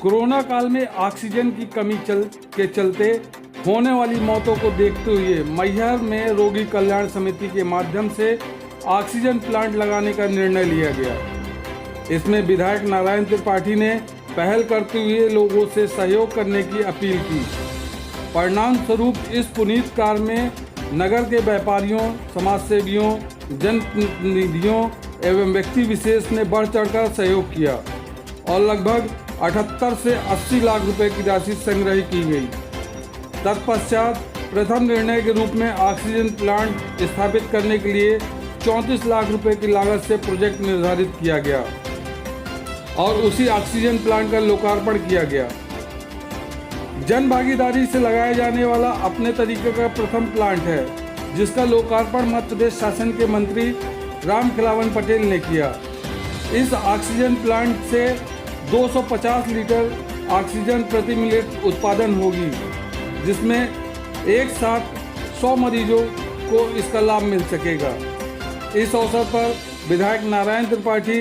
Corona काल में oxygen की कमी के चलते होने वाली मौतों को देखते हुए मैहर में रोगी कल्याण समिति के माध्यम से ऑक्सीजन प्लांट लगाने का निर्णय लिया गया। इसमें विधायक नारायण त्रिपाठी ने पहल करते हुए लोगों से सहयोग करने की अपील की। परिणाम स्वरूप इस पुनीत कार्य में नगर के व्यापारियों, समाजसेवियों, जनप्रतिनिधियों एवं व्यक्ति विशेष ने बढ़ चढ़कर सहयोग किया और लगभग 78 से 80 लाख रुपए की राशि संग्रह की गई। तत्पश्चात प्रथम निर्णय के रूप में ऑक्सीजन प्लांट स्थापित करने के लिए 34 लाख रुपए की लागत से प्रोजेक्ट निर्धारित किया गया और उसी ऑक्सीजन प्लांट का लोकार्पण किया गया। जन भागीदारी से लगाया जाने वाला अपने तरीके का प्रथम प्लांट है, जिसका लोकार्पण मध्य प्रदेश शासन के मंत्री रामखिलावन पटेल ने किया। इस ऑक्सीजन प्लांट से 250 लीटर ऑक्सीजन प्रति मिनट उत्पादन होगी, जिसमें एक साथ 100 मरीजों को इसका लाभ मिल सकेगा। इस अवसर पर विधायक नारायण त्रिपाठी,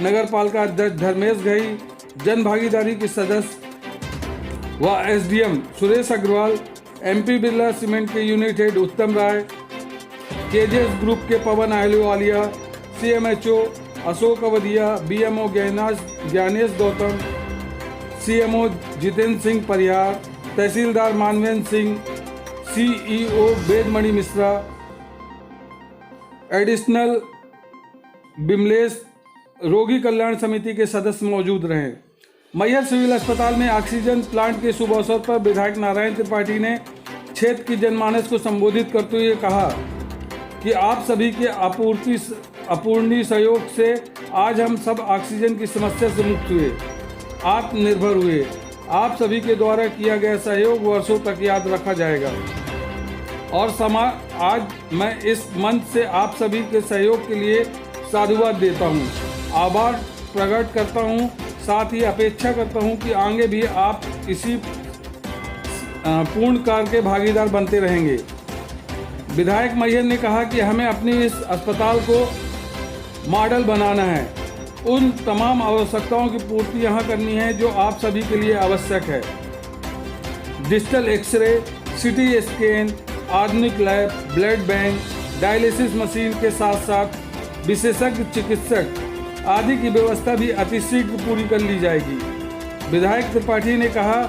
नगरपालिका अध्यक्ष धर्मेश घई, जन भागीदारी के सदस्य व SDM Suresh Agrawal, MP Birla cement के unit head Uttam Rai, KJS group के Pawan Ahluwalia, CMHO Ashok Awadhiya, BMO Gyanesh Gautam, CMO Jitendra Singh Parihar, tehsildar Manvendra Singh, CEO Vedmani Mishra, additional Bimlesh, Rogi Kalyan समिति के सदस्य मौजूद रहे। मैहर सिविल अस्पताल में ऑक्सीजन प्लांट के शुभ अवसर पर विधायक नारायण त्रिपाठी ने क्षेत्र की जनमानस को संबोधित करते हुए कहा कि आप सभी के अपूरणीय सहयोग से आज हम सब ऑक्सीजन की समस्या से मुक्त हुए, आत्मनिर्भर हुए। आप सभी के द्वारा किया गया सहयोग वर्षों तक याद रखा जाएगा और आज मैं इस मंच से आप सभी के सहयोग के लिए साधुवाद देता हूं, आभार प्रकट करता हूं, साथ ही अपेक्षा करता हूं कि आगे भी आप इसी पूर्ण कार्य के भागीदार बनते रहेंगे। विधायक मैहर ने कहा कि हमें अपनी इस अस्पताल को मॉडल बनाना है, उन तमाम आवश्यकताओं की पूर्ति यहाँ करनी है जो आप सभी के लिए आवश्यक है। डिजिटल एक्सरे, सिटी स्कैन, आधुनिक lab, blood bank, dialysis machine के साथ साथ विशेषज्ञ चिकित्सक आदि की व्यवस्था भी अतिशीघ्र पूरी कर ली जाएगी। विधायक त्रिपाठी ने कहा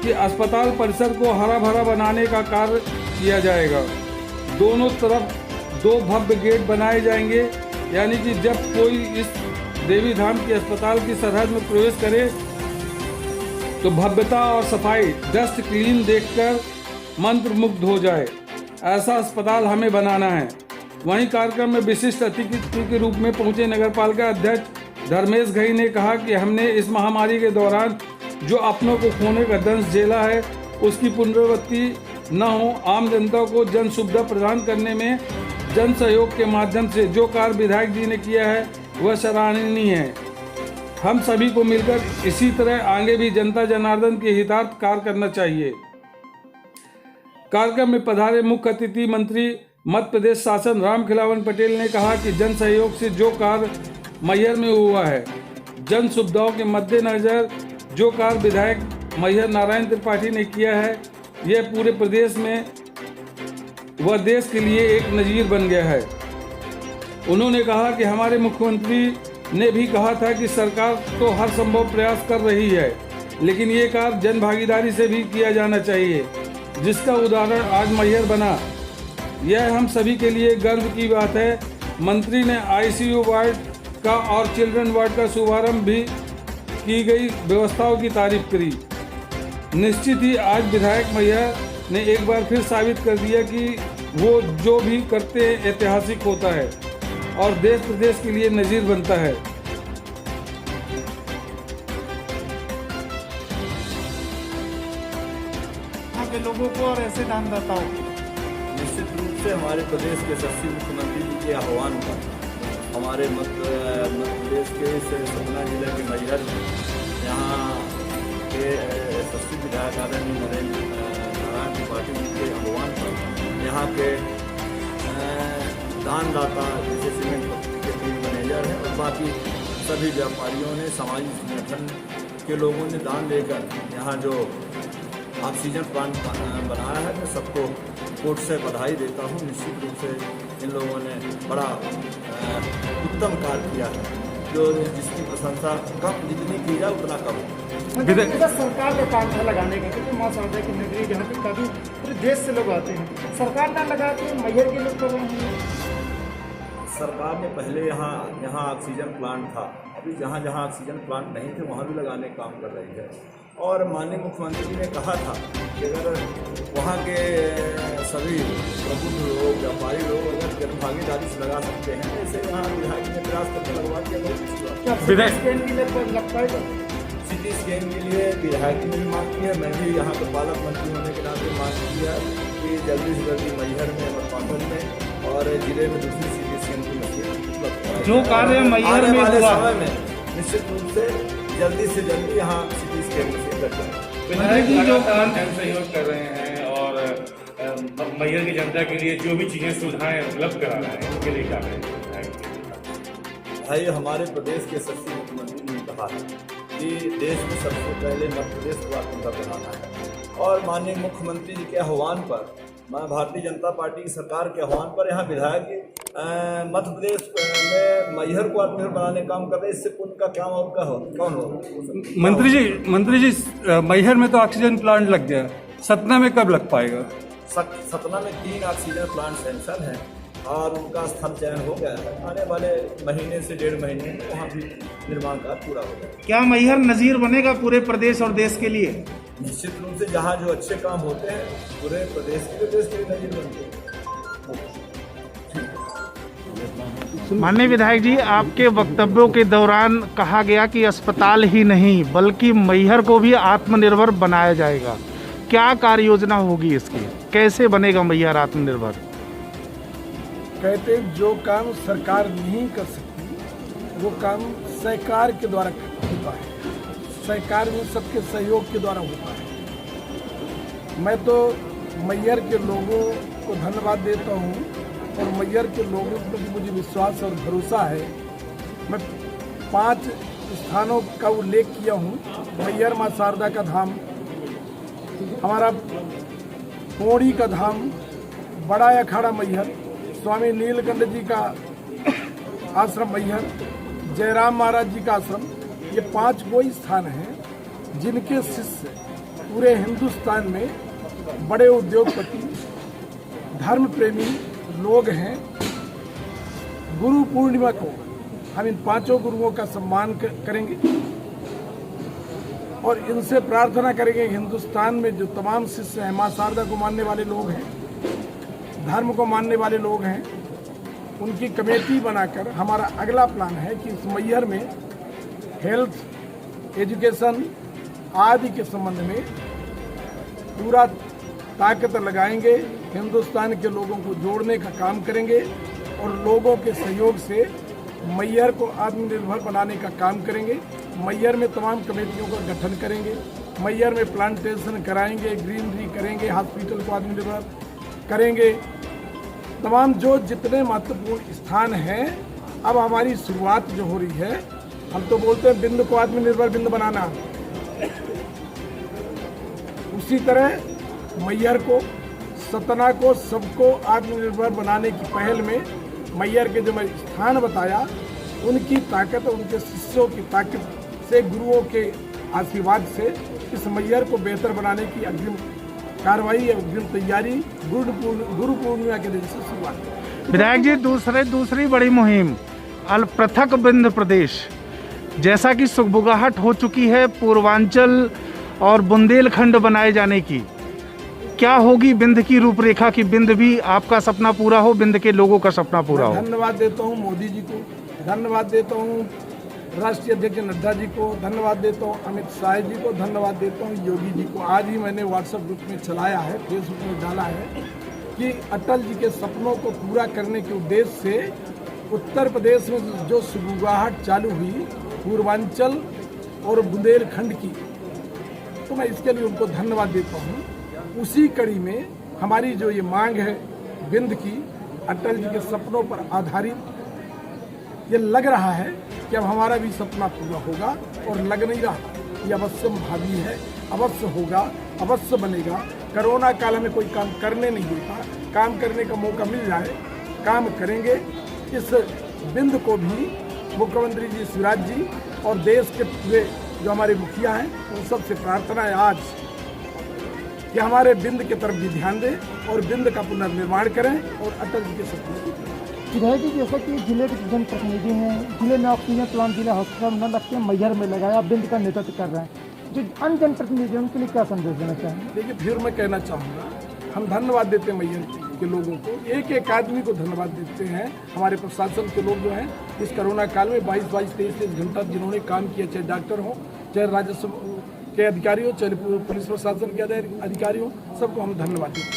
कि अस्पताल परिसर को हरा भरा बनाने का कार्य किया जाएगा। दोनों तरफ 2 भव्य गेट बनाए जाएंगे, यानी कि जब कोई इस देवी धाम के अस्पताल की सरहद में प्रवेश करे तो भव्यता और सफाई, डस्ट क्लीन देखकर मंत्रमुग्ध हो जाए। ऐसा अस्पताल हमें बनाना है। वहीं कार्यक्रम में विशिष्ट अतिथि के रूप में पहुंचे नगरपालिका अध्यक्ष धर्मेश घई ने कहा कि हमने इस महामारी के दौरान जो अपनों को खोने का दंश झेला है, उसकी पुनरावृत्ति न हो। आम जनता को जन सुविधा प्रदान करने में जन सहयोग के माध्यम से जो कार्य विधायक जी ने किया है वह सराहनीय है। हम सभी को मिलकर इसी तरह आगे भी जनता जनार्दन के हितार्थ कार्य करना चाहिए। कार्यक्रम में पधारे मुख्य अतिथि मंत्री मध्य प्रदेश शासन रामखिलावन पटेल ने कहा कि जन सहयोग से जो कार्य मैहर में हुआ है, जन सुविधाओं के मद्देनजर जो कार्य विधायक मैहर नारायण त्रिपाठी ने किया है, यह पूरे प्रदेश में व देश के लिए एक नज़ीर बन गया है। उन्होंने कहा कि हमारे मुख्यमंत्री ने भी कहा था कि सरकार तो हर संभव प्रयास कर रही है, लेकिन ये कार्य जन भागीदारी से भी किया जाना चाहिए, जिसका उदाहरण आज मैहर बना। यह हम सभी के लिए गर्व की बात है। मंत्री ने आईसीयू वार्ड का और चिल्ड्रन वार्ड का शुभारंभ भी की गई व्यवस्थाओं की तारीफ करी। निश्चित ही आज विधायक मैहर ने एक बार फिर साबित कर दिया कि वो जो भी करते हैं ऐतिहासिक होता है और देश प्रदेश के लिए नज़ीर बनता है। यहाँ के लोगों को और ऐसे दानदाताओं को निश्चित रूप से हमारे प्रदेश के यशस्वी मुख्यमंत्री जी के आह्वान पर हमारे मध्य प्रदेश के सतना जिले के मैहर में यहाँ के यशस्वी विधायक आदरणीय नारायण त्रिपाठी जी के आह्वान पर यहाँ के दानदाता जैसे सीमेंट के फील्ड मैनेजर हैं और बाकी सभी व्यापारियों ने, सामाजिक संगठन के लोगों ने दान लेकर यहाँ जो ऑक्सीजन प्लांट बनाया है, मैं सबको कोर्ट से बधाई देता हूँ। निश्चित रूप से इन लोगों ने बड़ा उत्तम कार्य किया है, जो जिसकी प्रशंसा कम जितनी की जाए उतना कम है। सरकार का काम था लगाने का, क्योंकि माँ शारदा की नगरी जहाँ पे काफी पूरे देश से लोग आते हैं, सरकार ना लगा के मैहर के लोग कर रहे हैं। सरकार ने पहले यहाँ ऑक्सीजन प्लांट था, अभी जहाँ जहाँ ऑक्सीजन प्लांट नहीं थे वहाँ भी लगाने का काम कर रही है। और माननीय मुख्यमंत्री जी ने कहा था कि अगर वहाँ के सभी प्रबुद्ध लोग, व्यापारी लोग अगर जनभागीदारी से लगा सकते हैं, जैसे यहाँ विधायक ने प्रयास करके लगवा दिया, बहुत अच्छी बात है। सिटी स्कैन के लिए विधायक ने भी मांग की है, मैं भी यहाँ पर पालक मंत्री होने के नाते मांग की है कि जल्दी से जल्दी मैहर में, पाटन में और जिले में दूसरी सिटी स्कैन की मशीन उपलब्ध कराई। जो कार्य मैहर में हुआ समय में निश्चित रूप से जल्दी यहाँ सिटी स्कैन मशीन लग जाए। विधायक जी जो जन सहयोग कर रहे हैं और मैहर की जनता के लिए जो भी चीजें सुविधाएं उपलब्ध करा रहे हैं, उनके लिए क्या करें? भाई, हमारे प्रदेश के यशस्वी मुख्यमंत्री जी ने कहा है कि देश में सबसे पहले मध्य प्रदेश को आत्मनिर्भर बनाना है, और माननीय मुख्यमंत्री जी के आह्वान पर, भारतीय जनता पार्टी की सरकार के आह्वान पर यहाँ विधायक मध्य प्रदेश में मैहर को आत्मनिर्भर बनाने का काम कर रहे हैं। इससे पुण्य का काम और कौन हो? मंत्री जी मैहर में तो ऑक्सीजन प्लांट लग गया, सतना में कब लग पाएगा? सतना में 3 ऑक्सीजन प्लांट सेंक्शन है और उनका स्थल चयन हो गया है। आने वाले महीने से 1.5 महीने में वहाँ भी निर्माण कार्य पूरा हो जाएगा। क्या मैहर नज़ीर बनेगा पूरे प्रदेश और देश के लिए? निश्चित रूप से जहाँ जो अच्छे काम होते हैं पूरे प्रदेश के लिए, देश के लिए नज़ीर बनते हैं। माननीय विधायक जी, आपके वक्तव्यों के दौरान कहा गया कि अस्पताल ही नहीं बल्कि मैहर को भी आत्मनिर्भर बनाया जाएगा। क्या कार्य योजना होगी इसकी? कैसे बनेगा मैहर आत्मनिर्भर? कहते जो काम सरकार नहीं कर सकती वो काम सरकार के द्वारा होता है, सरकार में सबके सहयोग के द्वारा होता है। मैं तो मैहर के लोगों को धन्यवाद देता हूँ और मैहर के लोगों पर मुझे विश्वास और भरोसा है। मैं 5 स्थानों का उल्लेख किया हूँ। मैहर माँ शारदा का धाम, हमारा पौड़ी का धाम, बड़ा अखाड़ा मैहर, स्वामी नीलकंठ जी का आश्रम मैहर, जयराम महाराज जी का आश्रम, ये 5 वो स्थान हैं जिनके शिष्य पूरे हिंदुस्तान में बड़े उद्योगपति, धर्म प्रेमी लोग हैं। गुरु पूर्णिमा को हम इन 5 गुरुओं का सम्मान करेंगे और इनसे प्रार्थना करेंगे हिंदुस्तान में जो तमाम शिष्य हैं, माँ शारदा को मानने वाले लोग हैं, धर्म को मानने वाले लोग हैं, उनकी कमेटी बनाकर हमारा अगला प्लान है कि इस मैहर में हेल्थ, एजुकेशन आदि के संबंध में पूरा ताकत लगाएंगे, हिंदुस्तान के लोगों को जोड़ने का काम करेंगे और लोगों के सहयोग से मैहर को आत्मनिर्भर बनाने का काम करेंगे। मैहर में तमाम कमेटियों का गठन करेंगे, मैहर में प्लांटेशन कराएंगे, ग्रीनरी करेंगे, हॉस्पिटल को आत्मनिर्भर करेंगे। तमाम जो जितने महत्वपूर्ण स्थान हैं, अब हमारी शुरुआत जो हो रही है, हम तो बोलते हैं बिंद को आत्मनिर्भर बिंद बनाना, उसी तरह मैहर को, सतना को, सबको आत्मनिर्भर बनाने की पहल में मैहर के जो मैं स्थान बताया, उनकी ताकत, उनके शिष्यों की ताकत से, गुरुओं के आशीर्वाद से इस मैहर को बेहतर बनाने की अग्रिम कार्रवाई, अग्रिम तैयारी गुरु पूर्णिमा के दिन से शुरुआत। विधायक जी, दूसरी बड़ी मुहिम पृथक बिंद प्रदेश, जैसा कि सुगबुगाहट हो चुकी है पूर्वांचल और बुंदेलखंड बनाए जाने की, क्या होगी बिंद की रूपरेखा की बिंद भी आपका सपना पूरा हो, बिंद के लोगों का सपना पूरा हो? धन्यवाद देता हूँ मोदी जी को, धन्यवाद देता हूँ राष्ट्रीय अध्यक्ष नड्डा जी को, धन्यवाद देता हूँ अमित शाह जी को, धन्यवाद देता हूँ योगी जी को। आज ही मैंने व्हाट्सएप ग्रुप में चलाया है, फेसबुक में डाला है कि अटल जी के सपनों को पूरा करने के उद्देश्य से उत्तर प्रदेश में जो सुगबुगाहट चालू हुई पूर्वांचल और बुंदेलखंड की, तो मैं इसके लिए उनको धन्यवाद देता हूँ। उसी कड़ी में हमारी जो ये मांग है बिंद की, अटल जी के सपनों पर आधारित, ये लग रहा है कि अब हमारा भी सपना पूरा होगा और लग नहीं रहा। ये अवश्य भावी है, अवश्य होगा, अवश्य बनेगा। कोरोना काल में कोई काम करने नहीं देता, काम करने का मौका मिल जाए काम करेंगे। इस बिंद को भी मुख्यमंत्री जी शिवराज जी और देश के पूरे जो हमारे मुखिया हैं उन सबसे प्रार्थना है आज कि हमारे बिंद की तरफ भी ध्यान दें और बिंद का पुनर्निर्माण करें और अटल जी के सपने को पूरा करें। विधायक जी, जैसा कि जिले के जनप्रतिनिधि हैं, जिले में ऑक्सीजन प्लांट जिला हॉस्पिटल न रख के मैहर में लगाया, बिंद का नेतृत्व कर रहे हैं, जो अन्य जनप्रतिनिधि हैं उनके लिए क्या संदेश देना चाहेंगे? देखिए, फिर मैं कहना चाहूँगा, हम धन्यवाद देते हैं मैहर के लोगों को, एक एक आदमी को धन्यवाद देते हैं। हमारे प्रशासन के लोग जो हैं इस कोरोना काल में 22-22, 23-23 घंटा जिन्होंने काम किया, चाहे डॉक्टर हो, चाहे राजस्व के अधिकारी हो, चाहे पुलिस प्रशासन के अधिकारी हो, सबको हम धन्यवाद देते हैं।